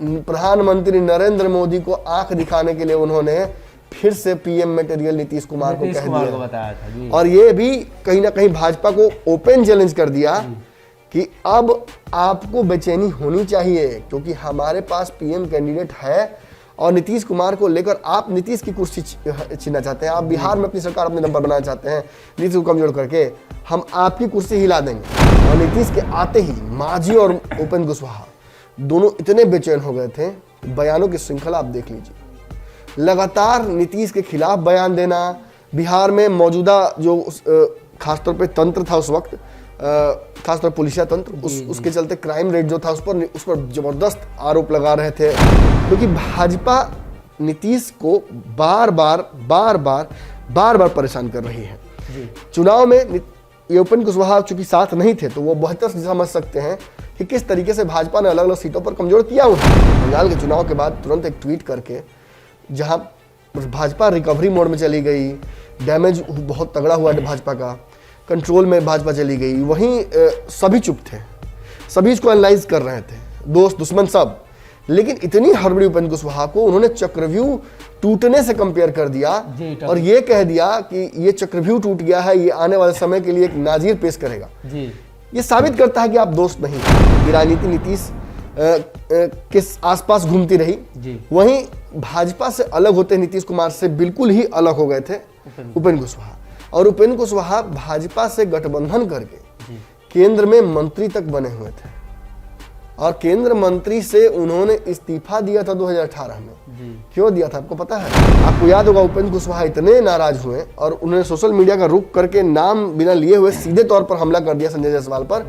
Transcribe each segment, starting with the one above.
प्रधानमंत्री नरेंद्र मोदी को आंख दिखाने के लिए उन्होंने फिर से पीएम मटेरियल नीतीश कुमार को कह दिया बताया था जी। और ये भी कहीं ना कहीं भाजपा को ओपन चैलेंज कर दिया कि अब आपको बेचैनी होनी चाहिए, क्योंकि हमारे पास पीएम कैंडिडेट है और नीतीश कुमार को लेकर आप नीतीश की कुर्सी छीनना चाहते हैं, आप बिहार में अपनी सरकार अपने दम पर बनाना चाहते हैं, नीतीश को कमजोर करके हम आपकी कुर्सी हिला देंगे। और नीतीश के आते ही मांझी और उपेंद्र कुशवाहा दोनों इतने बेचैन हो गए थे, बयानों की श्रृंखला आप देख लीजिए, लगातार नीतीश के खिलाफ बयान देना, बिहार में मौजूदा जो खासतौर पे तंत्र था उस वक्त, खासतौर पुलिसिया तंत्र, उसके चलते क्राइम रेट जो था उस पर जबरदस्त आरोप लगा रहे थे, क्योंकि भाजपा नीतीश को बार बार परेशान कर रही है। चुनाव में ये उपेंद्र कुशवाहा चूंकि साथ नहीं थे तो वो बेहतर समझ सकते हैं कि किस तरीके से भाजपा ने अलग अलग सीटों पर कमजोर किया उन्हें। बंगाल के चुनाव के बाद तुरंत एक ट्वीट करके जहां भाजपा रिकवरी मोड में चली गई, डैमेज बहुत तगड़ा हुआ भाजपा का, कंट्रोल में भाजपा चली गई, वहीं सभी चुप थे, सभी इसको एनालाइज कर रहे थे, दोस्त दुश्मन सब। लेकिन इतनी हड़बड़ी उपेंद्र कुशवाहा को उन्होंने चक्रव्यूह टूटने से कंपेयर कर दिया और ये कह दिया कि ये चक्रव्यूह टूट गया है, ये आने वाले समय के लिए एक नाजीर पेश करेगा। ये साबित करता है कि आप दोस्त नहीं। ये राजनीति नीतीश के आसपास घूमती रही, वहीं भाजपा से अलग होते नीतीश कुमार से बिल्कुल ही अलग हो गए थे उपेंद्र कुशवाहा। और उपेंद्र कुशवाहा भाजपा से गठबंधन करके केंद्र में मंत्री तक बने हुए थे और केंद्र मंत्री से उन्होंने इस्तीफा दिया था 2018 में। क्यों दिया था आपको पता है? आपको याद होगा, उपेंद्र कुशवाहा इतने नाराज हुए और उन्होंने सोशल मीडिया का रुख करके नाम बिना लिए हुए सीधे तौर पर हमला कर दिया संजय जायसवाल पर।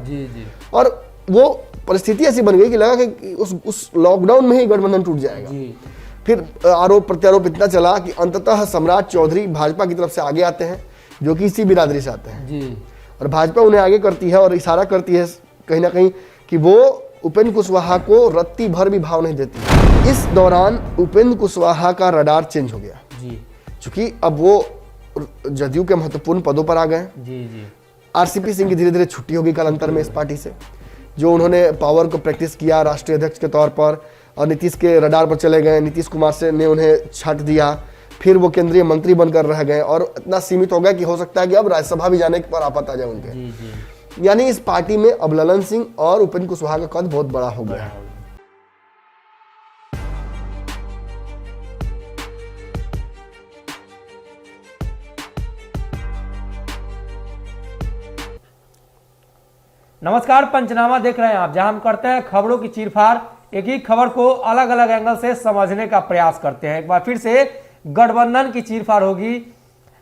और वो परिस्थिति ऐसी बन गई कि लगा कि उस लॉकडाउन में ही गठबंधन टूट जाएगा। फिर आरोप प्रत्यारोप इतना चला कि अंततः सम्राट चौधरी भाजपा की तरफ से आगे आते हैं, जो कि इसी बिरादरी से आते हैं, और भाजपा उन्हें आगे करती है और इशारा करती है कहीं ना कहीं कि वो उपेंद्र कुशवाहा को रत्ती भर भी भाव नहीं देती। इस दौरान उपेंद्र कुशवाहा का रडार चेंज हो गया, क्योंकि अब वो जदयू के महत्वपूर्ण पदों पर आ गए। आरसीपी सिंह की धीरे धीरे छुट्टी होगी कालांतर में इस पार्टी से, जो उन्होंने पावर को प्रैक्टिस किया राष्ट्रीय अध्यक्ष के तौर पर, और नीतीश के रडार पर चले गए। नीतीश कुमार से ने उन्हें छाट दिया, फिर वो केंद्रीय मंत्री बनकर रह गए और इतना सीमित हो गया कि हो सकता है कि अब राज्यसभा भी जाने पर आफत आ जाए उनके। यानी इस पार्टी में अब ललन सिंह और उपेंद्र कुशवाहा का कद बहुत बड़ा हो गया है। नमस्कार, पंचनामा देख रहे हैं आप, जहां हम करते हैं खबरों की चीरफाड़, एक ही खबर को अलग अलग एंगल से समझने का प्रयास करते हैं। एक बार फिर से गठबंधन की चीरफाड़ होगी।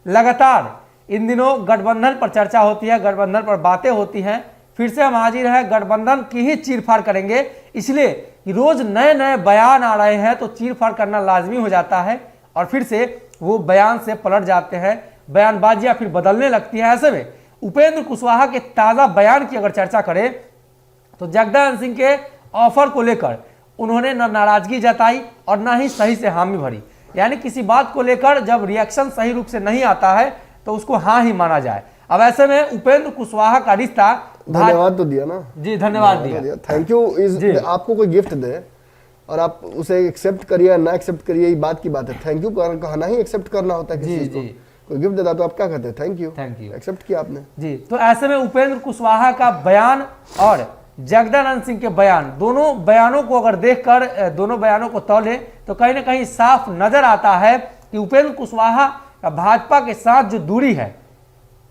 लगातार इन दिनों गठबंधन पर चर्चा होती है, गठबंधन पर बातें होती हैं। फिर से हम हाजिर हैं, गठबंधन की ही चीरफाड़ करेंगे, इसलिए रोज नए नए बयान आ रहे हैं तो चीरफाड़ करना लाजमी हो जाता है और फिर से वो बयान से पलट जाते हैं, बयानबाजियां फिर बदलने लगती है। ऐसे में उपेंद्र कुशवाहा के ताजा बयान की अगर चर्चा करें तो जगदानंद सिंह के ऑफर को लेकर उन्होंने न नाराजगी जताई और न ही सही से हामी भरी। यानी किसी बात को लेकर जब रिएक्शन सही रूप से नहीं आता है तो उसको हाँ ही माना जाए। अब ऐसे में उपेंद्र कुशवाहा का रिश्ता, धन्यवाद तो दिया ना जी, धन्यवाद दिया, थैंक यू। आपको कोई गिफ्ट दे और आप उसे एक्सेप्ट करिए ना एक्सेप्ट करिए, ये बात की बात है। थैंक यू कहना ही एक्सेप्ट करना होता है किसी चीज को। कोई गिफ्ट देता तो आप क्या कहते हैं? थैंक यू, एक्सेप्ट किया आपने जी। तो ऐसे में उपेंद्र कुशवाहा का बयान और जगदानंद सिंह के बयान, दोनों बयानों को अगर देखकर दोनों बयानों को तौले तो कहीं ना कहीं साफ नजर आता है कि उपेंद्र कुशवाहा का भाजपा के साथ जो दूरी है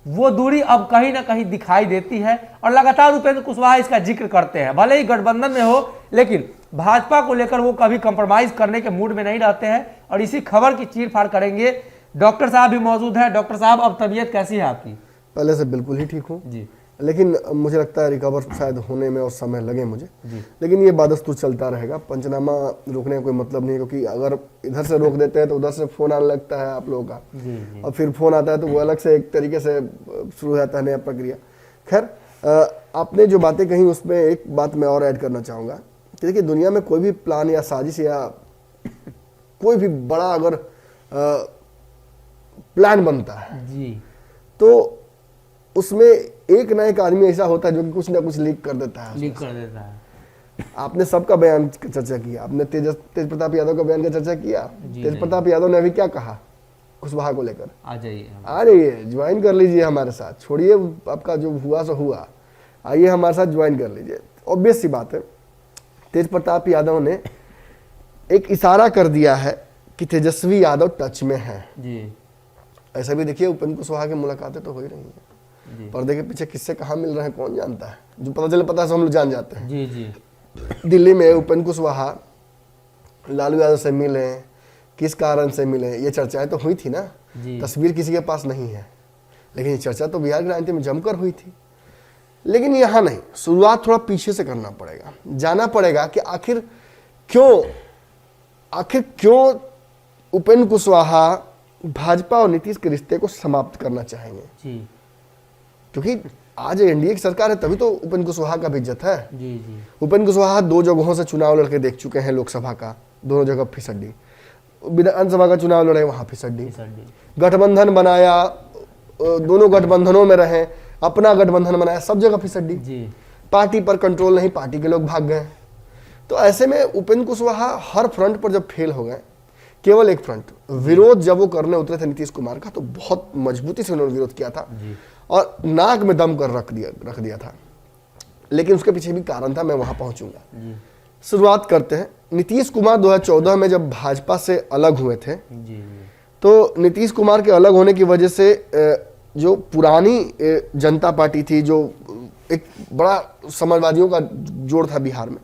वो दूरी अब कहीं ना कहीं दिखाई देती है और लगातार उपेंद्र कुशवाहा इसका जिक्र करते हैं। भले ही गठबंधन में हो लेकिन भाजपा को लेकर वो कभी कंप्रोमाइज करने के मूड में नहीं रहते हैं और इसी खबर की चीरफाड़ करेंगे। डॉक्टर साहब भी मौजूद हैं। डॉक्टर साहब, अब तबीयत कैसी है आपकी? पहले से बिल्कुल ही ठीक हूँ जी, लेकिन मुझे लगता है रिकवर शायद होने में और समय लगे मुझे, लेकिन ये बादस्तूर चलता रहेगा। पंचनामा रोकने का कोई मतलब नहीं है, क्योंकि अगर इधर से रोक देते हैं तो उधर से फोन आने लगता है आप लोगों का, और फिर फोन आता है तो वो अलग से एक तरीके से शुरू हो जाता है नया प्रक्रिया। खैर, आपने जो बातें कही उसमें एक बात मैं और ऐड करना चाहूँगा कि देखिए, दुनिया में कोई भी प्लान या साजिश या कोई भी बड़ा अगर प्लान बनता है जी, तो उसमें एक ना एक आदमी ऐसा होता है जो कि कुछ ना कुछ लीक कर देता है। आपने सबका बयान की चर्चा किया, आपने तेज प्रताप यादव का बयान का चर्चा किया। तेज प्रताप यादव ने अभी क्या कहा कुशवाहा को लेकर? आ जाइए ज्वाइन कर लीजिए हमारे साथ, छोड़िए आपका जो हुआ सो हुआ, आइए हमारे साथ ज्वाइन कर लीजिए। ऑब्वियस सी बात है, तेज प्रताप यादव ने एक इशारा कर दिया है कि तेजस्वी यादव टच में है जी। ऐसा भी देखिए उपेंद्र कुशवाहा की मुलाकातें तो हो ही रही हैं, पर्दे के पीछे किससे कहाँ मिल रहे हैं कौन जानता है, जो पता चले पता है, हम लोग जान जाते हैं। जी जी। दिल्ली में उपेंद्र कुशवाहा लालू यादव से मिले, किस कारण से मिले, ये चर्चाएं तो हुई थी ना, तस्वीर किसी के पास नहीं है, लेकिन ये चर्चा तो बिहार की राजनीति में जमकर हुई थी। लेकिन यहाँ नहीं, शुरुआत थोड़ा पीछे से करना पड़ेगा, जाना पड़ेगा कि आखिर क्यों उपेंद्र कुशवाहा भाजपा और नीतीश के रिश्ते को समाप्त करना चाहेंगे जी। क्योंकि आज एनडीए की सरकार है, तभी तो उपेंद्र कुशवाहा का भी इज्जत है। जी जी। उपेंद्र कुशवाहा 2 जगहों से चुनाव लड़के देख चुके हैं, लोकसभा का दोनों जगह फिसड्डी, विधानसभा का चुनाव लड़े वहां फिसड्डी, गठबंधन बनाया, दोनों गठबंधनों में रहे, अपना गठबंधन बनाया, सब जगह फिसड्डी, पार्टी पर कंट्रोल नहीं, पार्टी के लोग भाग गए। तो ऐसे में उपेंद्र कुशवाहा हर फ्रंट पर जब फेल हो गए, केवल एक फ्रंट विरोध जब वो करने उतरे थे नीतीश कुमार का, तो बहुत मजबूती से उन्होंने विरोध किया था और नाक में दम कर रख दिया था। लेकिन उसके पीछे भी कारण था, मैं वहां पहुंचूंगा। शुरुआत करते हैं, नीतीश कुमार 2014 में जब भाजपा से अलग हुए थे, तो नीतीश कुमार के अलग होने की वजह से जो पुरानी जनता पार्टी थी, जो एक बड़ा समाजवादियों का जोड़ था बिहार में,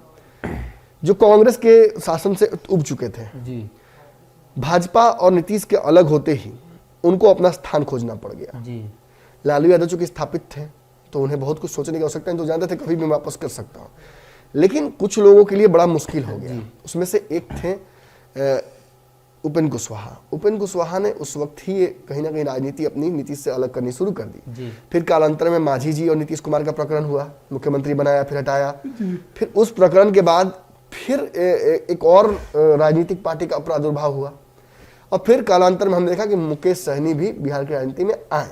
जो कांग्रेस के शासन से उब चुके थे, भाजपा और नीतीश के अलग होते ही उनको अपना स्थान खोजना पड़ गया। लालू यादव चूंकि स्थापित थे तो उन्हें बहुत कुछ सोचने की आवश्यकता नहीं, तो जानते थे कभी भी वापस कर सकता हूँ, लेकिन कुछ लोगों के लिए बड़ा मुश्किल हो गया। उसमें से एक थे उपेंद्र कुशवाहा। उपेंद्र कुशवाहा ने उस वक्त ही कहीं ना कहीं राजनीति अपनी नीतीश से अलग करनी शुरू कर दी। फिर कालांतर में मांझी जी और नीतीश कुमार का प्रकरण हुआ, मुख्यमंत्री बनाया फिर हटाया, फिर उस प्रकरण के बाद फिर एक और राजनीतिक पार्टी का प्रादुर्भाव हुआ, और फिर कालांतर में हमने देखा कि मुकेश सहनी भी बिहार की राजनीति में आए।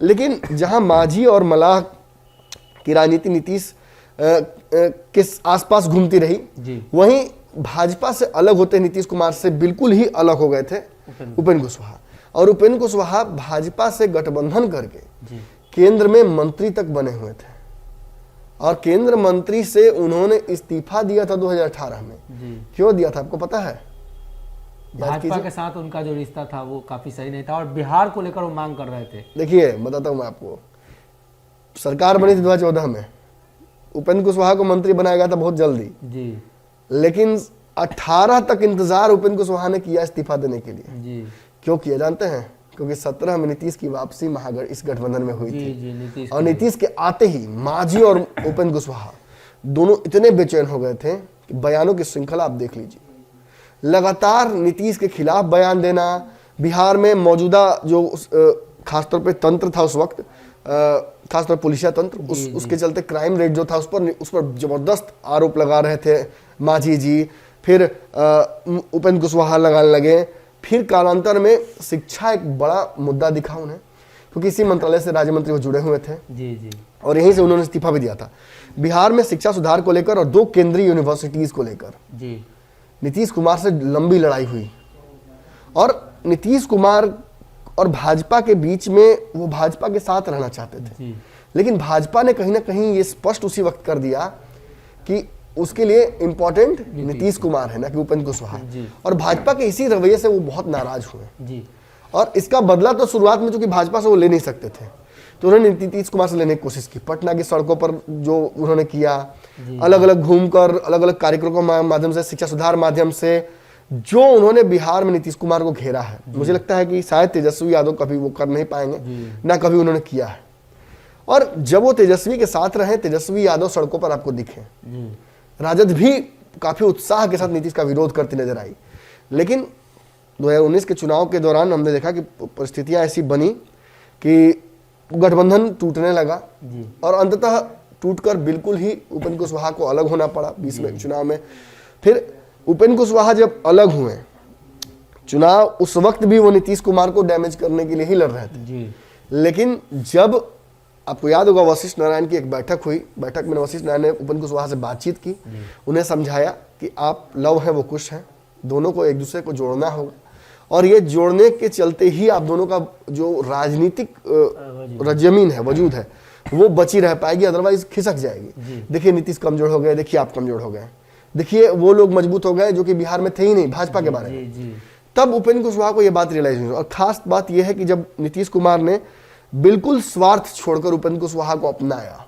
लेकिन जहां मांझी और मलाह की राजनीति नीतीश के आसपास घूमती रही, वहीं भाजपा से अलग होते नीतीश कुमार से बिल्कुल ही अलग हो गए थे उपेंद्र कुशवाहा। और उपेंद्र कुशवाहा भाजपा से गठबंधन करके केंद्र में मंत्री तक बने हुए थे, और केंद्र मंत्री से उन्होंने इस्तीफा दिया था 2018 में। क्यों दिया था आपको पता है? भाजपा के साथ उनका जो रिश्ता था वो काफी सही नहीं था, और बिहार को लेकर वो मांग कर रहे थे। देखिए बताता हूं मैं आपको, सरकार बनी थी 2014 में, उपेंद्र कुशवाहा को मंत्री बनाया गया था बहुत जल्दी, लेकिन 18 तक इंतजार उपेंद्र कुशवाहा ने किया इस्तीफा देने के लिए। क्यों किया जानते हैं? क्योंकि 17 में नीतीश की वापसी इस गठबंधन में हुई थी, और नीतीश के आते ही मांझी और उपेंद्र कुशवाहा दोनों इतने बेचैन हो गए थे कि बयानों की श्रृंखला आप देख लीजिए, लगातार नीतीश के खिलाफ बयान देना। बिहार में मौजूदा जो खासतौर पे तंत्र था उस वक्त, खासतौर पुलिसिया तंत्र, उसके चलते क्राइम रेट जो था उस पर जबरदस्त आरोप लगा रहे थे मांझी जी, फिर उपेंद्र कुशवाहा लगाने लगे। फिर कालांतर में शिक्षा एक बड़ा मुद्दा दिखा उन्हें, क्योंकि इसी मंत्रालय से राज्य मंत्री वो जुड़े हुए थे, और यहीं से उन्होंने इस्तीफा भी दिया था। बिहार में शिक्षा सुधार को लेकर और 2 केंद्रीय यूनिवर्सिटीज को लेकर नीतीश कुमार से लंबी लड़ाई हुई, और नीतीश कुमार और भाजपा के बीच में वो भाजपा के साथ रहना चाहते थे, लेकिन भाजपा ने कहीं ना कहीं ये स्पष्ट उसी वक्त कर दिया कि उसके लिए इंपॉर्टेंट नीतीश कुमार है ना कि उपेंद्र कुशवाहा, और भाजपा के इसी रवैये से वो बहुत नाराज हुए। और इसका बदला तो शुरुआत में चूंकि भाजपा से वो ले नहीं सकते थे, तो उन्होंने नीतीश कुमार से लेने की कोशिश की। पटना की सड़कों पर जो उन्होंने किया, अलग अलग घूमकर अलग अलग कार्यक्रमों के माध्यम से, शिक्षा सुधार माध्यम से जो उन्होंने बिहार में नीतीश कुमार को घेरा है, मुझे लगता है कि शायद तेजस्वी यादव कभी वो कर नहीं पाएंगे, ना कभी उन्होंने किया है। और जब वो तेजस्वी के साथ रहे, तेजस्वी यादव सड़कों पर आपको दिखे, राजद भी काफी उत्साह के साथ नीतीश का विरोध करती नजर आई। लेकिन 2019 के चुनाव के दौरान हमने देखा कि परिस्थितियां ऐसी बनी कि गठबंधन टूटने लगा, और अंततः टूटकर बिल्कुल ही उपेंद्र कुशवाहा को अलग होना पड़ा 20 में चुनाव में। फिर उपेंद्र कुशवाहा जब अलग हुए चुनाव, उस वक्त भी वो नीतीश कुमार को डैमेज करने के लिए ही लड़ रहे थे, लेकिन जब आपको याद होगा वशिष्ठ नारायण की एक बैठक हुई, बैठक में वशिष्ठ नारायण ने उपेंद्र कुशवाहा से बातचीत की, उन्हें समझाया कि आप लव हैं वो कुश हैं, दोनों को एक दूसरे को जोड़ना होगा, और ये जोड़ने के चलते ही आप दोनों का जो राजनीतिक जमीन है, वजूद है, वो बची रह पाएगी, अदरवाइज खिसक जाएगी। देखिए नीतीश कमजोर हो गए, देखिए आप कमजोर हो गए, देखिए वो लोग मजबूत हो गए जो कि बिहार में थे ही नहीं भाजपा के बारे में। तब उपेंद्र कुशवाहा को यह बात रियलाइज हुई। और खास बात यह है कि जब नीतीश कुमार ने बिल्कुल स्वार्थ छोड़कर उपेंद्र कुशवाहा को अपनाया,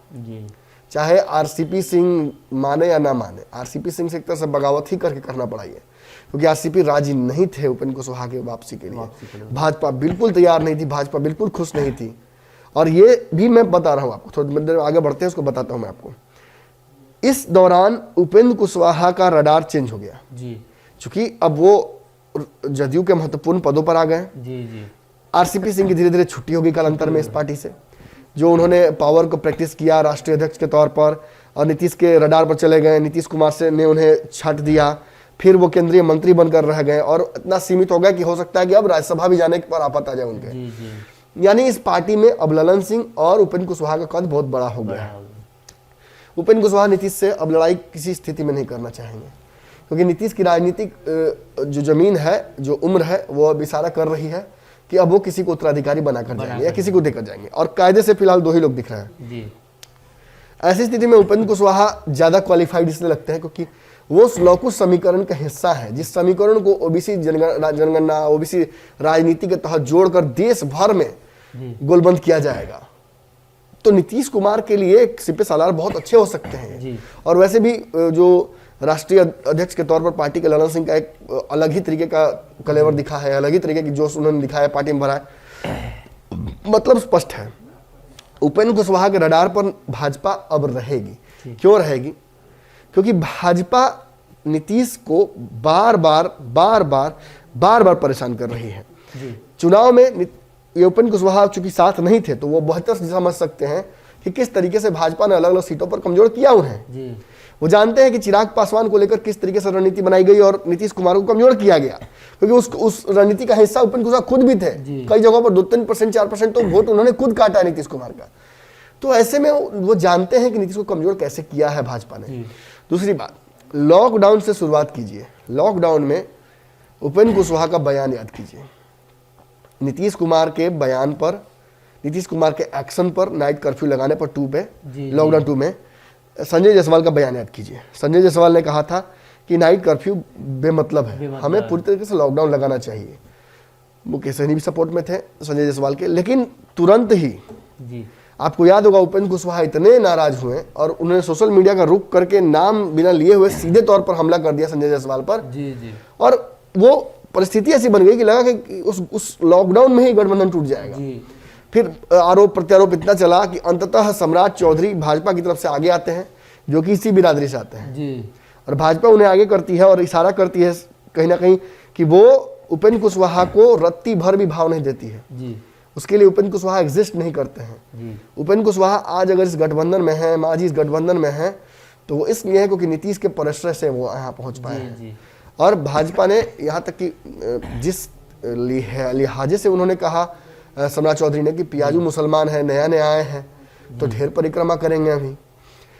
चाहे आरसीपी सिंह माने या ना माने, आरसीपी सिंह से एक तरह से बगावत ही करके करना पड़ा है, क्योंकि आरसीपी राजी नहीं थे उपेंद्र कुशवाहा के वापसी के लिए। भाजपा बिल्कुल तैयार नहीं थी, भाजपा बिल्कुल खुश नहीं थी। और ये भी मैं बता रहा हूं आपको, थोड़ी देर आगे बढ़ते हैं उसको बताता हूं मैं आपको। इस दौरान उपेंद्र कुशवाहा का रडार चेंज हो गया जी, क्योंकि अब वो जदयू के महत्वपूर्ण पदों पर आ गए जी। आरसीपी सिंह की धीरे धीरे छुट्टी होगी कालांतर में इस पार्टी से, जो उन्होंने पावर को प्रैक्टिस किया राष्ट्रीय अध्यक्ष के तौर पर, और नीतीश के रडार पर चले गए। नीतीश कुमार से ने उन्हें छाट दिया, फिर वो केंद्रीय मंत्री बनकर रह गए, और इतना सीमित हो गया कि हो सकता है कि अब राज्यसभा भी जाने पर आफत आ जाए उनके। यानी इस पार्टी में अब ललन सिंह और उपेंद्र कुशवाहा का कद बहुत बड़ा हो गया। उपेंद्र कुशवाहा नीतीश से अब लड़ाई किसी स्थिति में नहीं करना चाहेंगे, क्योंकि नीतीश की राजनीतिक जो जमीन है, जो उम्र है, वो अब इशारा कर रही है कि अब वो किसी को उत्तराधिकारी बनाकर जाएंगे या किसी को देकर जाएंगे, और कायदे से फिलहाल 2 ही लोग दिख रहे हैं जी। ऐसी स्थिति में उपेंद्र कुशवाहा ज्यादा क्वालिफाइड इसलिए लगते हैं क्योंकि वो लौकुश समीकरण का हिस्सा है, जिस समीकरण को ओबीसी जनगणना, ओबीसी राजनीति के तहत जोड़कर देश भर में गोलबंद किया जाएगा। तो नीतीश कुमार के लिए सिपे सालार बहुत अच्छे हो सकते हैं। और वैसे भी जो राष्ट्रीय अध्यक्ष के तौर पर पार्टी के ललन सिंह का एक अलग ही तरीके का कलेवर दिखा है, अलग ही तरीके की जोश उन्होंने दिखाया, पार्टी में भरा है। मतलब स्पष्ट है, उपेंद्र कुशवाहा के रडार पर भाजपा अब रहेगी। क्यों रहेगी? क्योंकि भाजपा नीतीश को बार बार परेशान कर रही है। चुनाव में ये उपेंद्र कुशवाहा चूंकि साथ नहीं थे, तो वो बेहतर समझ सकते हैं कि किस तरीके से भाजपा ने अलग अलग सीटों पर कमजोर किया उन्हें। वो जानते हैं कि चिराग पासवान को लेकर किस तरीके से रणनीति बनाई गई और नीतीश कुमार को कमजोर किया गया, क्योंकि उस रणनीति का हिस्सा उपेंद्र कुशवाहा खुद भी थे। कई जगहों पर 2-3%, 4% तो वोट उन्होंने खुद काटा है नीतीश कुमार का। तो ऐसे में वो जानते हैं कि नीतीश को कमजोर कैसे किया है भाजपा ने। दूसरी बात, लॉकडाउन से शुरुआत कीजिए। लॉकडाउन में उपेंद्र कुशवाहा का बयान याद कीजिए, नीतीश कुमार के बयान पर, नीतीश कुमार के एक्शन पर, नाइट कर्फ्यू लगाने पर 2 पे, लॉकडाउन 2 में संजय जायसवाल का बयान याद कीजिए। संजय जायसवाल ने कहा था कि नाइट कर्फ्यू बेमतलब है, हमें पूरी तरीके से लॉकडाउन लगाना चाहिए। मुकेश सहनी भी सपोर्ट में थे संजय जायसवाल के, लेकिन तुरंत ही आपको याद होगा उपेंद्र कुशवाहा इतने नाराज हुए और उन्होंने सोशल मीडिया का रुख करके नाम बिना लिए हुए सीधे तौर पर हमला कर दिया संजय जायसवाल पर। और वो परिस्थिति ऐसी बन गई कि लगा कि उस लॉकडाउन में ही गठबंधन टूट जाएगा। फिर आरोप प्रत्यारोप इतना चला कि अंततः सम्राट चौधरी भाजपा की तरफ से आगे आते हैं, जो कि इसी बिरादरी से आते हैं, और भाजपा उन्हें आगे करती है और इशारा करती है कहीं ना कहीं कि वो उपेंद्र कुशवाहा को रत्ती भर भी भाव नहीं देती है। उसके लिए उपेंद्र कुशवाहा एग्जिस्ट नहीं करते हैं। उपेंद्र कुशवाहा आज अगर इस गठबंधन में है, आज इस गठबंधन में है, तो वो इसलिए है क्योंकि नीतीश के परिश्रम से वो यहाँ पहुंच पाए हैं। और भाजपा ने यहाँ तक कि जिस लिहाजे से उन्होंने कहा सम्राट चौधरी ने कि पियाजू मुसलमान है, नए आए हैं तो ढेर परिक्रमा करेंगे अभी,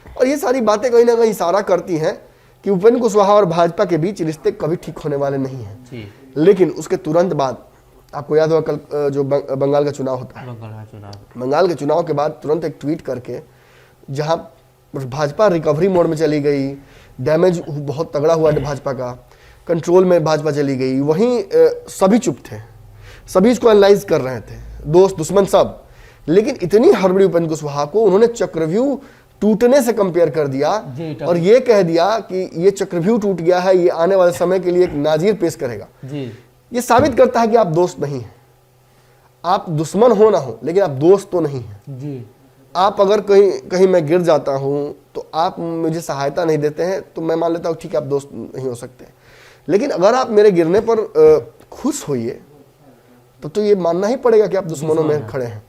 और ये सारी बातें कहीं ना कहीं इशारा करती हैं कि उपेंद्र कुशवाहा और भाजपा के बीच रिश्ते कभी ठीक होने वाले नहीं हैं। लेकिन उसके तुरंत बाद आपको याद होगा कल जो बंगाल का चुनाव होता है, बंगाल के चुनाव के बाद तुरंत एक ट्वीट करके, जहां भाजपा रिकवरी मोड में चली गई, डैमेज बहुत तगड़ा हुआ भाजपा का, कंट्रोल में भाजपा चली गई, वहीं सभी चुप थे, सभी इसको एनालाइज कर रहे थे, दोस्त दुश्मन सब। लेकिन इतनी हड़बड़ी उपेंद्र कुशवाहा को उन्होंने चक्रव्यूह टूटने से कंपेयर कर दिया और ये कह दिया कि ये चक्रव्यूह टूट गया है, ये आने वाले समय के लिए एक नाजीर पेश करेगा। ये साबित करता है कि आप दोस्त नहीं हैं। आप दुश्मन हो ना हो, लेकिन आप दोस्त तो नहीं हैं। आप अगर कहीं मैं गिर जाता हूं तो आप मुझे सहायता नहीं देते हैं, तो मैं मान लेता हूं ठीक है आप दोस्त नहीं हो सकते। लेकिन अगर आप मेरे गिरने पर खुश होइए तो ये मानना ही पड़ेगा कि आप दुश्मनों में खड़े हैं।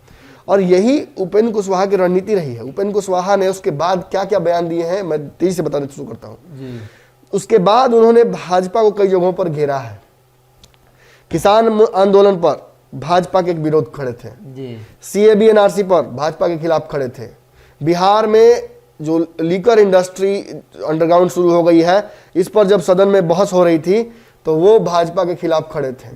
और यही उपेंद्र कुशवाहा की रणनीति रही है। उपेंद्र कुशवाहा ने उसके बाद क्या क्या बयान दिए हैं मैं तेजी से बताने शुरू करता हूं। उसके बाद उन्होंने भाजपा को कई जगहों पर घेरा है। किसान आंदोलन पर भाजपा के एक विरोध खड़े थे। जी सीएबी एनआरसी पर भाजपा के खिलाफ खड़े थे। बिहार में जो लीकर इंडस्ट्री अंडरग्राउंड शुरू हो गई है, इस पर जब सदन में बहस हो रही थी तो वो भाजपा के खिलाफ खड़े थे।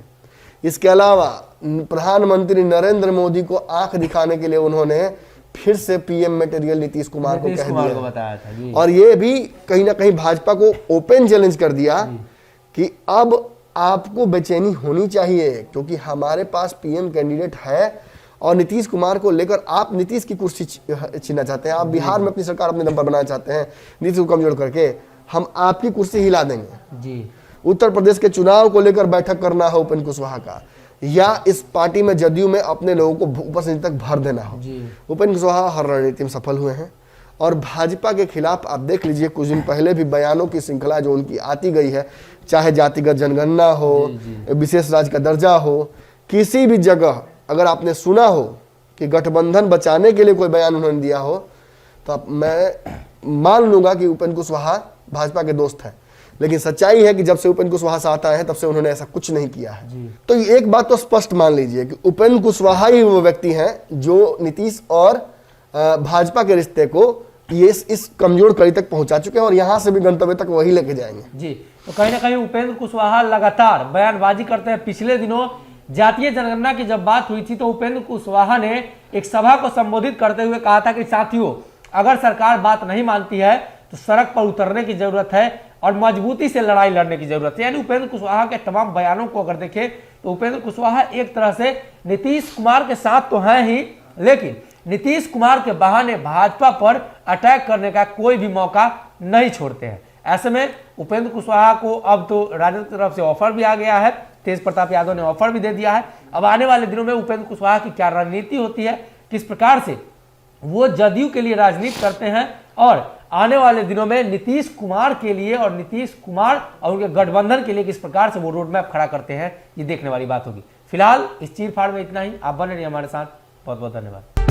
इसके अलावा प्रधानमंत्री नरेंद्र मोदी को आंख दिखाने के लिए उन्होंने फिर से पीएम मटेरियल नीतीश कुमार को कह दिया बताया था जी। और ये भी कहीं ना कहीं भाजपा को ओपन चैलेंज कर दिया कि अब आपको बेचैनी होनी चाहिए, क्योंकि हमारे पास पीएम कैंडिडेट है और नीतीश कुमार को लेकर आप नीतीश की कुर्सी छीनना चाहते हैं। आप बिहार में अपनी सरकार अपने दम पर बनाना चाहते हैं, नीतीश को कमजोर करके हम आपकी कुर्सी हिला देंगे जी। उत्तर प्रदेश के चुनाव को लेकर बैठक करना हो उपेंद्र कुशवाहा का, या इस पार्टी में जदयू में अपने लोगों को ऊपर से नीचे तक भर देना हो। उपेंद्र कुशवाहा हर रणनीति में सफल हुए हैं और भाजपा के खिलाफ आप देख लीजिए, कुछ दिन पहले भी बयानों की श्रृंखला जो उनकी आती गई है, चाहे जातिगत जनगणना हो, विशेष राज्य का दर्जा हो, किसी भी जगह अगर आपने सुना हो कि गठबंधन बचाने के लिए कोई बयान उन्होंने दिया हो तो मैं मान लूंगा कि उपेंद्र कुशवाहा भाजपा के दोस्त हैं। लेकिन सच्चाई है कि जब से उपेंद्र कुशवाहा साथ आए हैं तब से उन्होंने ऐसा कुछ नहीं किया है। तो एक बात तो स्पष्ट मान लीजिए कि उपेंद्र कुशवाहा ही वो व्यक्ति हैं जो नीतीश और भाजपा के रिश्ते को ये इस कमजोर कड़ी तक पहुंचा चुके हैं और यहां से भी गंतव्य तक वही लेके जाएंगे। जी, तो कहीं ना कहीं उपेंद्र कुशवाहा लगातार बयानबाजी करते हैं। पिछले दिनों जातीय जनगणना की जब बात हुई थी तो उपेंद्र कुशवाहा ने एक सभा को संबोधित करते हुए कहा था कि साथियों, अगर सरकार बात नहीं मानती है तो सड़क पर उतरने की जरूरत है और मजबूती से लड़ाई लड़ने की जरूरत है। यानी उपेंद्र कुशवाहा के तमाम बयानों को अगर देखें तो उपेंद्र कुशवाहा एक तरह से नीतीश कुमार के साथ तो हैं ही, लेकिन नीतीश कुमार के बहाने भाजपा पर अटैक करने का कोई भी मौका नहीं छोड़ते हैं। ऐसे में उपेंद्र कुशवाहा को अब तो राजद की तरफ से ऑफर भी आ गया है, तेज प्रताप यादव ने ऑफर भी दे दिया है। अब आने वाले दिनों में उपेंद्र कुशवाहा की क्या रणनीति होती है, किस प्रकार से वो जदयू के लिए राजनीति करते हैं और आने वाले दिनों में नीतीश कुमार के लिए और नीतीश कुमार और उनके गठबंधन के लिए किस प्रकार से वो रोड मैप खड़ा करते हैं, ये देखने वाली बात होगी। फिलहाल इस चीर फाड़ में इतना ही। आप बने रहिए हमारे साथ। बहुत बहुत धन्यवाद।